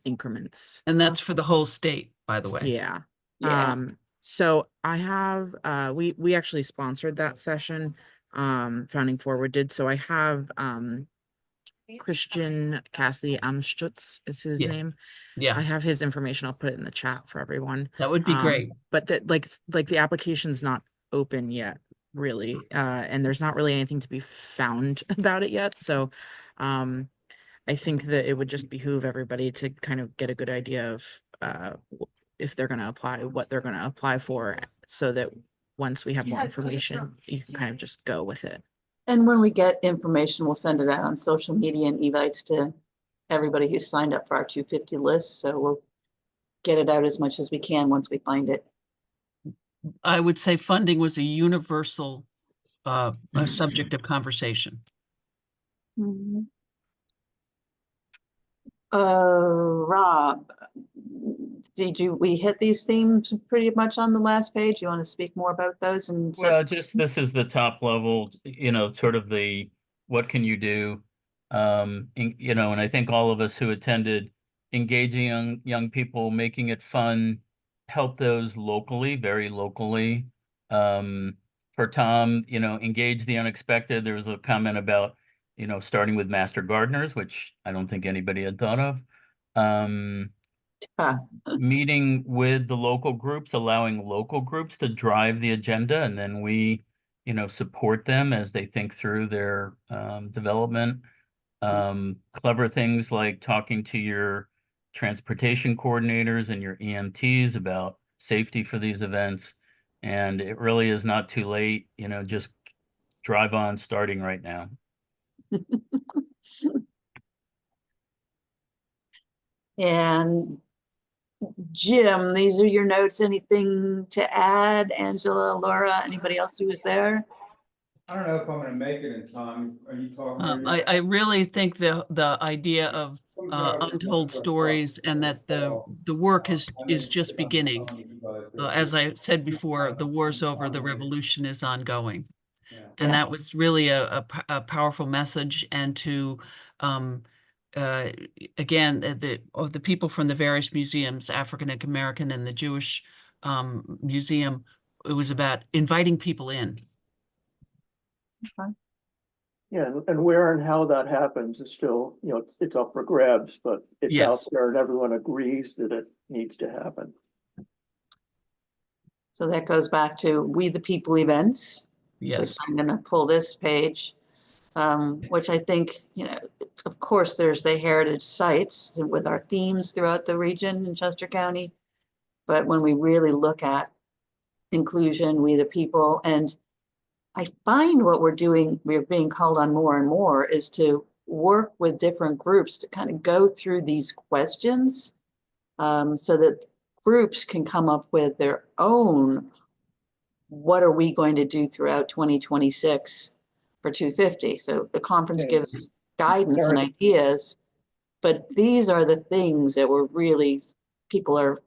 increments. And that's for the whole state, by the way. Yeah. Yeah. So I have we actually sponsored that session. Founding Forward did. So I have Christian Cassidy Amstutz is his name. Yeah. I have his information. I'll put it in the chat for everyone. That would be great. But that like the application's not open yet, really. And there's not really anything to be found about it yet. So I think that it would just behoove everybody to kind of get a good idea of if they're going to apply, what they're going to apply for, so that once we have more information, you can kind of just go with it. And when we get information, we'll send it out on social media and evites to everybody who's signed up for our 250 list. So we'll get it out as much as we can once we find it. I would say funding was a universal a subject of conversation. Rob, we hit these themes pretty much on the last page? You want to speak more about those? And well, just this is the top level, sort of the what can you do, and I think all of us who attended, engaging young people, making it fun, help those locally, very locally. For Tom, engage the unexpected. There was a comment about starting with master gardeners, which I don't think anybody had thought of. Meeting with the local groups, allowing local groups to drive the agenda, and then we, support them as they think through their development. Clever things like talking to your transportation coordinators and your EMTs about safety for these events. And it really is not too late, just drive on starting right now. And Jim, these are your notes. Anything to add? Angela, Laura, anybody else who was there? I don't know if I'm going to make it in time. Are you talking? I really think the idea of untold stories, and that the work is just beginning. As I said before, the war's over, the revolution is ongoing. And that was really a powerful message. And to again, the people from the various museums, African American and the Jewish museum, it was about inviting people in. Yeah, and where and how that happens is still, it's up for grabs, but it's out there and everyone agrees that it needs to happen. So that goes back to We the People events. Yes. I'm going to pull this page, which I think, of course, there's the heritage sites with our themes throughout the region in Chester County. But when we really look at inclusion, We the People, and I find what we're doing, we're being called on more and more, is to work with different groups to kind of go through these questions so that groups can come up with their own, what are we going to do throughout 2026 for 250? So the conference gives guidance and ideas, but these are the things that we're really, people are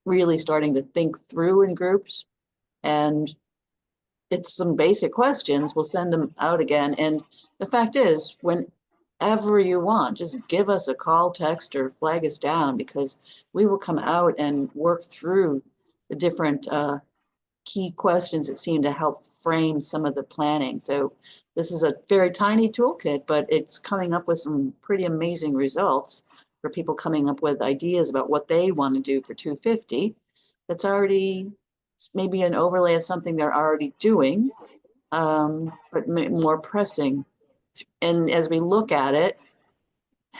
really starting to think through in groups. And it's some basic questions. We'll send them out again. And the fact is, whenever you want, just give us a call, text, or flag us down, because we will come out and work through the different key questions that seem to help frame some of the planning. So this is a very tiny toolkit, but it's coming up with some pretty amazing results for people coming up with ideas about what they want to do for 250. That's already maybe an overlay of something they're already doing, but more pressing. And as we look at it,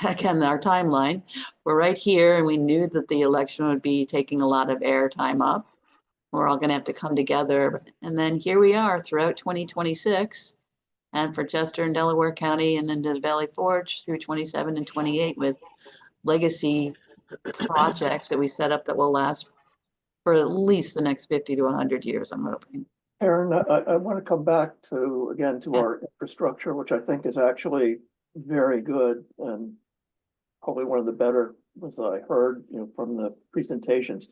again, our timeline, we're right here, and we knew that the election would be taking a lot of airtime up. We're all going to have to come together. And then here we are throughout 2026, and for Chester and Delaware County and into Valley Forge through 27 and 28 with legacy projects that we set up that will last for at least the next 50 to 100 years, I'm hoping. Aaron, I want to come back to, again, to our infrastructure, which I think is actually very good and probably one of the better ones that I heard, from the presentations.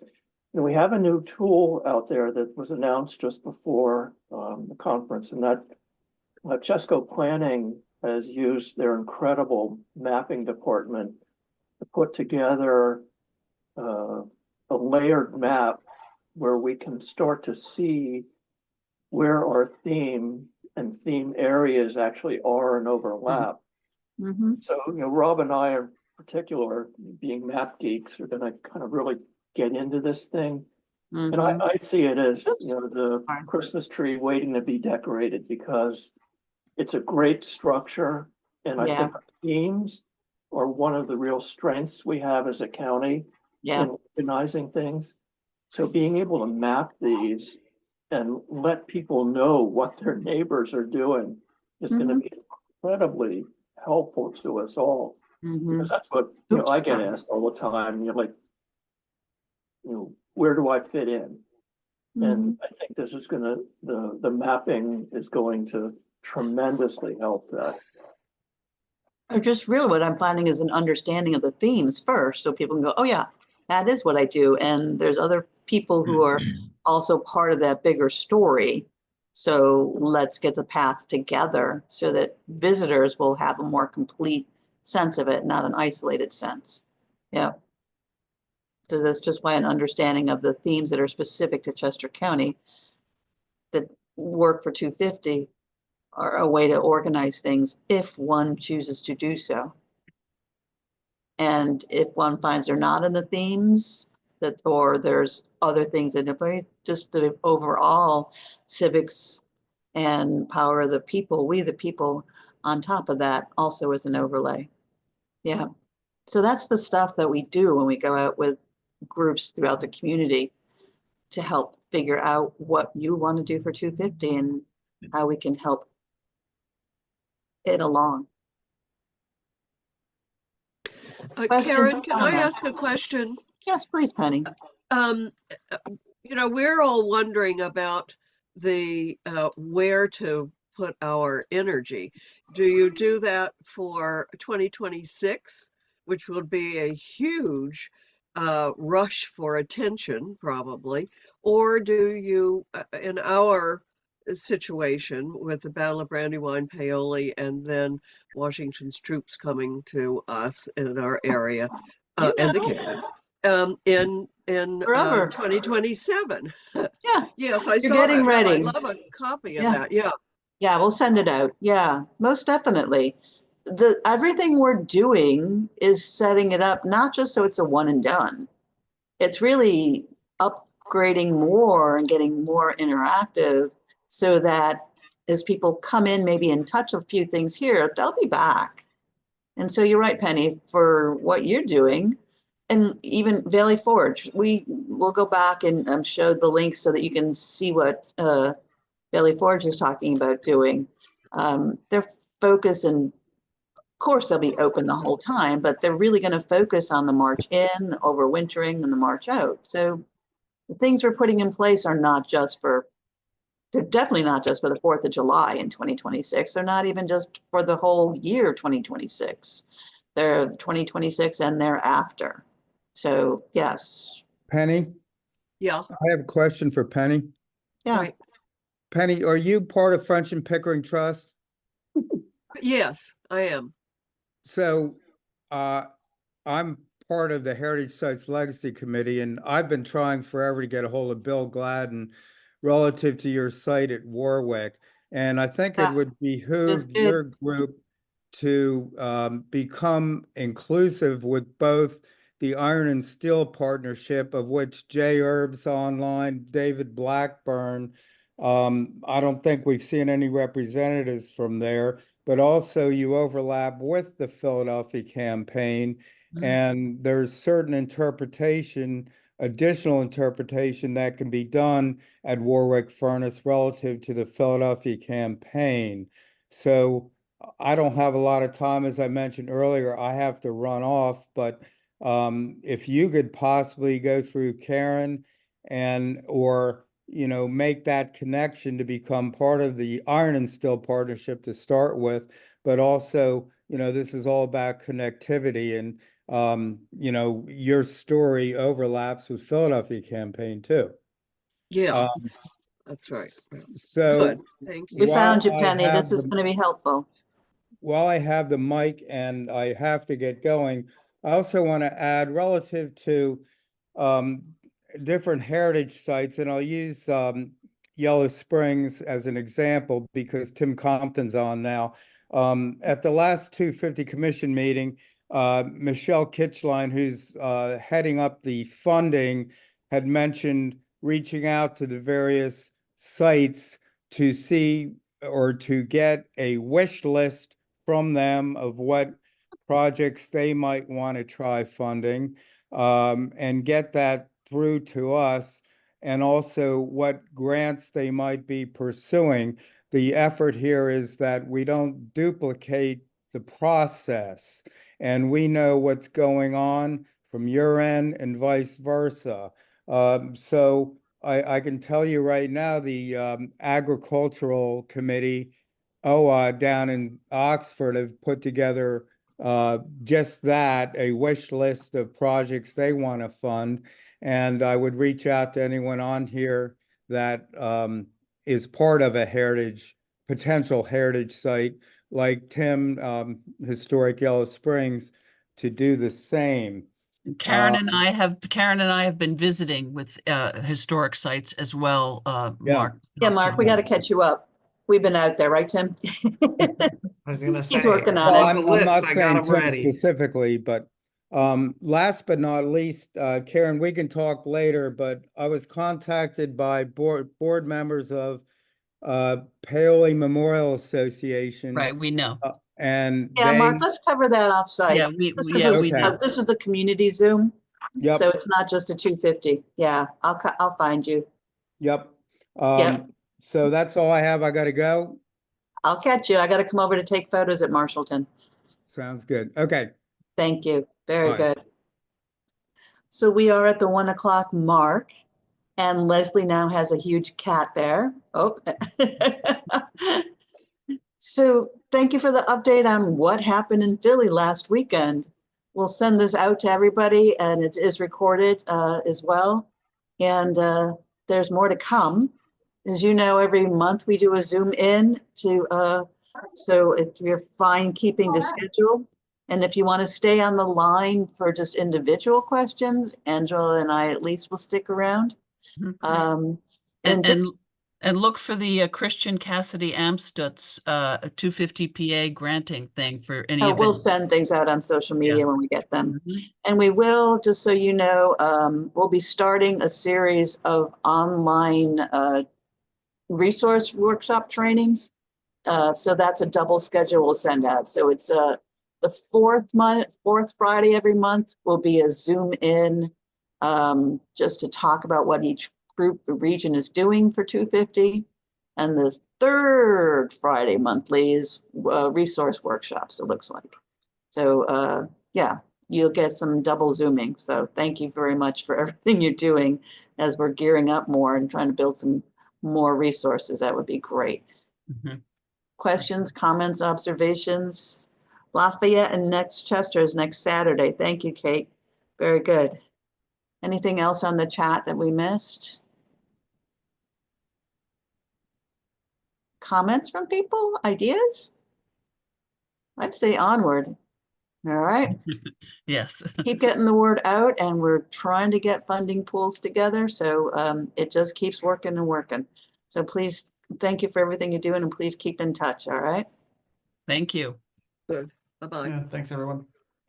We have a new tool out there that was announced just before the conference, and that Chesco Planning has used their incredible mapping department to put together a layered map where we can start to see where our theme and theme areas actually are and overlap. Mm-hmm. So, Rob and I in particular, being map geeks, are going to kind of really get into this thing. Mm-hmm. And I see it as, the Christmas tree waiting to be decorated, because it's a great structure. And I think our themes are one of the real strengths we have as a county in organizing things. So being able to map these and let people know what their neighbors are doing is going to be incredibly helpful to us all. Because that's what, I get asked all the time. You're like, where do I fit in? And I think this is going to, the mapping is going to tremendously help that. Or just really what I'm finding is an understanding of the themes first, so people can go, oh yeah, that is what I do. And there's other people who are also part of that bigger story. So let's get the path together so that visitors will have a more complete sense of it, not an isolated sense. Yeah. So that's just why an understanding of the themes that are specific to Chester County that work for 250 are a way to organize things if one chooses to do so. And if one finds they're not in the themes, or there's other things that just the overall civics and power of the people, we the people on top of that also is an overlay. Yeah. So that's the stuff that we do when we go out with groups throughout the community to help figure out what you want to do for 250 and how we can help it along. Karen, can I ask a question? Yes, please, Penny. We're all wondering about the where to put our energy. Do you do that for 2026, which will be a huge rush for attention, probably, or do you, in our situation with the Battle of Brandywine, Paoli, and then Washington's troops coming to us in our area, and the cannons, in 2027. Yeah. Yes, I You're saw getting that. Yeah, ready. I'd love a copy of that. Yeah. Yeah, we'll send it out. Yeah, most definitely. Everything we're doing is setting it up not just so it's a one and done. It's really upgrading more and getting more interactive so that as people come in, maybe and touch a few things here, they'll be back. And so you're right, Penny, for what you're doing. And even Valley Forge, we will go back and show the links so that you can see what Valley Forge is talking about doing. Their focus, and of course they'll be open the whole time, but they're really going to focus on the march in, overwintering, and the march out. So the things we're putting in place are not just for, they're definitely not just for the 4th of July in 2026. They're not even just for the whole year 2026. They're 2026 and thereafter. So yes. Penny, Yeah, I have a question for Penny. Yeah. right. Penny, are you part of French and Pickering Trust? Yes, I am. So, I'm part of the Heritage Sites Legacy Committee, and I've been trying forever to get a hold of Bill Gladden relative to your site at Warwick. And I think it would behoove good. your group to become inclusive with both the Iron and Steel Partnership, of which Jay Erb's online, David Blackburn. I don't think we've seen any representatives from there, but also you overlap with the Philadelphia campaign, and there's certain additional interpretation that can be done at Warwick Furnace relative to the Philadelphia campaign. So I don't have a lot of time, as I mentioned earlier. I have to run off, but if you could possibly go through Karen or make that connection to become part of the Iron and Steel Partnership to start with, but also, this is all about connectivity, and your story overlaps with Philadelphia campaign too. Yeah, Um, that's right. So Good, thank We you. found you, while I Penny. This have is going to be helpful. while I have the mic and I have to get going, I also want to add relative to um, different heritage sites, and I'll use Yellow Springs as an example because Tim Compton's on now. At the last 250 Commission meeting, Michelle Kitchline, who's heading up the funding, had mentioned reaching out to the various sites to see or to get a wish list from them of what projects they might want to try funding, and get that through to us, and also what grants they might be pursuing. The effort here is that we don't duplicate the process, and we know what's going on from your end and vice versa. So I can tell you right now, the Agricultural Committee, down in Oxford, have put together just that, a wish list of projects they want to fund. And I would reach out to anyone on here that is part of a potential heritage site, like Tim, Historic Yellow Springs, to do the same. Karen and I have been visiting with historic sites as well, Mark. Yeah, Mark, we got to catch you up. We've been out there, right, Tim? I was gonna say, He's working on Well, it. I'm not I got saying 'em Tim ready. specifically, but last but not least, Karen, we can talk later, but I was contacted by board members of Paoli Memorial Association. Right, we know. And Yeah, they, Mark, let's cover that offsite. Yeah, This is a community Zoom. Yep. So it's not just a 250. Yeah, I'll find you. Yep. Yep. So that's all I have. I got to go. I'll catch you. I got to come over to take photos at Marshallton. Sounds good. Okay. Thank you. Very Bye. good. So we are at the 1 o'clock mark, and Leslie now has a huge cat there. Oh. So thank you for the update on what happened in Philly last weekend. We'll send this out to everybody, and it is recorded as well. And there's more to come. As you know, every month we do a Zoom in to, so if you're fine keeping the schedule, and if you want to stay on the line for just individual questions, Angela and I at least will stick around. And look for the Christian Cassidy Amstutz 250 PA granting thing for any Oh, of we'll it. send things out on social media when we get them. And we will, just so you know, we'll be starting a series of online resource workshop trainings. So that's a double schedule we'll send out. So it's the fourth Friday every month will be a Zoom in just to talk about what each group region is doing for 250. And the third Friday monthly is resource workshops, it looks like. So yeah, you'll get some double Zooming. So thank you very much for everything you're doing as we're gearing up more and trying to build some more resources. That would be great. Questions, comments, observations? Lafayette and next Chester is next Saturday. Thank you, Kate. Very good. Anything else on the chat that we missed? Comments from people? Ideas? I'd say onward. All right. Yes. Keep getting the word out, and we're trying to get funding pools together. So it just keeps working and working. So please, thank you for everything you're doing, and please keep in touch. All right. Thank you. Good. Bye-bye. Yeah, thanks everyone.